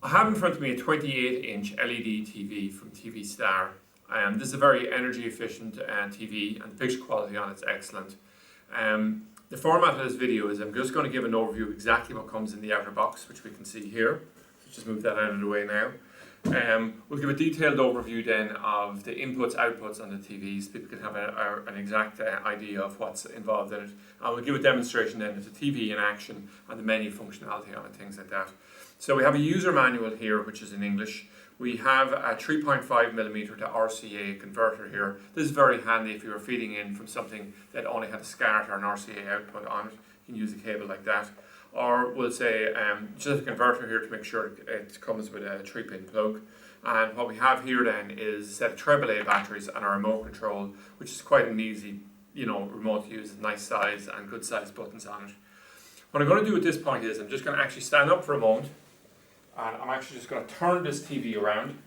I have in front of me a 28-inch LED TV from TV Star. This is a very energy efficient TV, and the picture quality on it's excellent. The format of this video is I'm just going to give an overview of exactly what comes in the outer box, which we can see here. So just move that out of the way now. We'll give a detailed overview then of the inputs, outputs on the TVs. People can have an exact idea of what's involved in it. And we'll give a demonstration then of the TV in action and the menu functionality on it, things like that. So we have a user manual here, which is in English. We have a 3.5mm to RCA converter here. This is very handy if you were feeding in from something that only had a SCART or an RCA output on it. You can use a cable like that. Or we'll say just a converter here to make sure it comes with a 3-pin plug. And what we have here then is a set of AAA batteries and a remote control, which is quite an easy, remote to use. Nice size and good size buttons on it. What I'm going to do at this point is I'm just going to actually stand up for a moment, and I'm actually just going to turn this TV around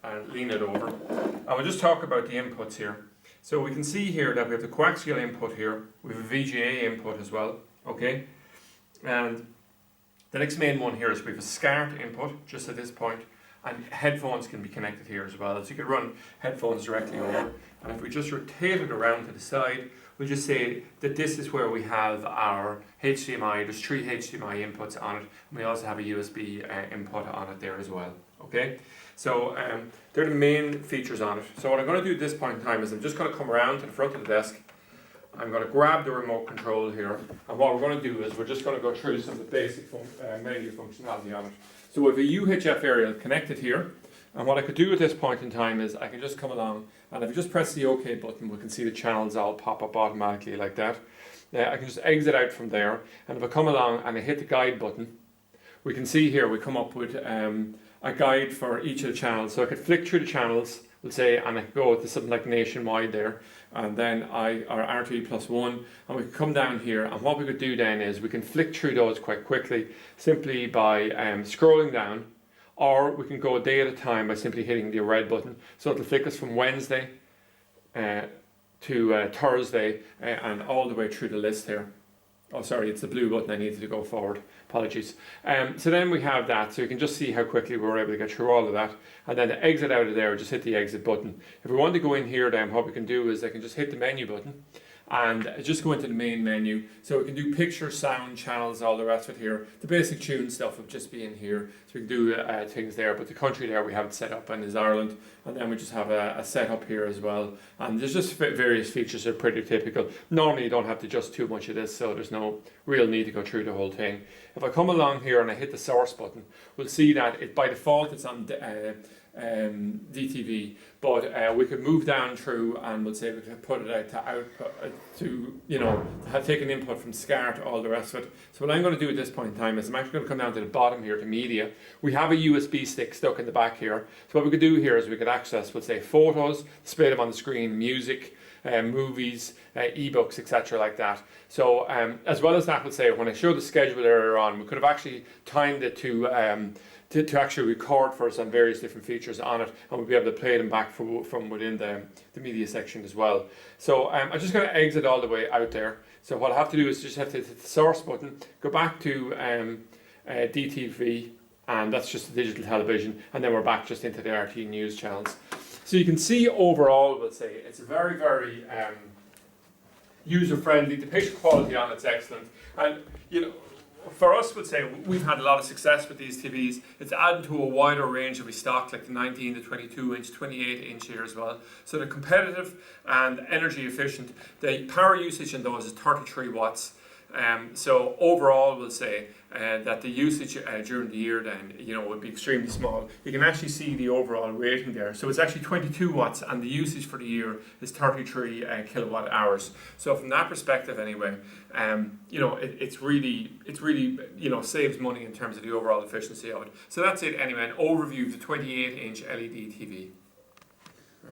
and lean it over. And we'll just talk about the inputs here. So we can see here that we have the coaxial input here. We have a VGA input as well. Okay. And the next main one here is we have a SCART input just at this point, and headphones can be connected here as well. So you can run headphones directly over. And if we just rotate it around to the side, we'll just say that this is where we have our HDMI. There's 3 HDMI inputs on it, and we also have a USB input on it there as well. Okay, so they're the main features on it. So what I'm going to do at this point in time is I'm just going to come around to the front of the desk. I'm going to grab the remote control here, and what we're going to do is we're just going to go through some of the basic menu functionality on it. So we have a UHF aerial connected here, and what I could do at this point in time is I can just come along, and if you just press the OK button, we can see the channels all pop up automatically like that. I can just exit out from there, and if I come along and I hit the guide button, we can see here we come up with a guide for each of the channels. So I could flick through the channels, we'll say, and I could go to something like nationwide there, and then or RTE+1, and we could come down here, and what we could do then is we can flick through those quite quickly simply by scrolling down, or we can go a day at a time by simply hitting the red button. So it'll flick us from Wednesday to Thursday and all the way through the list here. Oh, sorry, it's the blue button. I needed to go forward. Apologies. So then we have that, so you can just see how quickly we were able to get through all of that. And then to exit out of there, just hit the exit button. If we want to go in here, then what we can do is I can just hit the menu button and just go into the main menu. So we can do picture, sound, channels, all the rest of it here. The basic tune stuff would just be in here. So we can do things there, but the country there we have it set up in is Ireland. And then we just have a setup here as well. And there's just various features that are pretty typical. Normally you don't have to adjust too much of this, so there's no real need to go through the whole thing. If I come along here and I hit the source button, we'll see that by default it's on DTV, but we could move down through and we'll say we could put it out to output to take an input from SCART, all the rest of it. So what I'm going to do at this point in time is I'm actually going to come down to the bottom here to media. We have a USB stick stuck in the back here. So what we could do here is we could access, we'll say, photos, display them on the screen, music, movies, ebooks, etc. like that. So as well as that, we'll say when I showed the schedule earlier on, we could have actually timed it to actually record for us on various different features on it, and we'll be able to play them back from within the media section as well. So I'm just going to exit all the way out there. So what I have to do is just have to hit the source button, go back to DTV, and that's just the digital television, and then we're back just into the RT news channels. So you can see overall, we'll say, it's very, very user-friendly. The picture quality on it's excellent, and for us, would say we've had a lot of success with these TVs. It's added to a wider range that we stock, like the 19, the 22-inch, 28-inch here as well. So they're competitive and energy efficient. The power usage in those is 33 watts. So overall, we'll say that the usage during the year then, would be extremely small. You can actually see the overall rating there. So it's actually 22 watts, and the usage for the year is 33 kilowatt hours. So from that perspective, anyway, it's really saves money in terms of the overall efficiency of it. So that's it anyway. An overview of the 28-inch LED TV.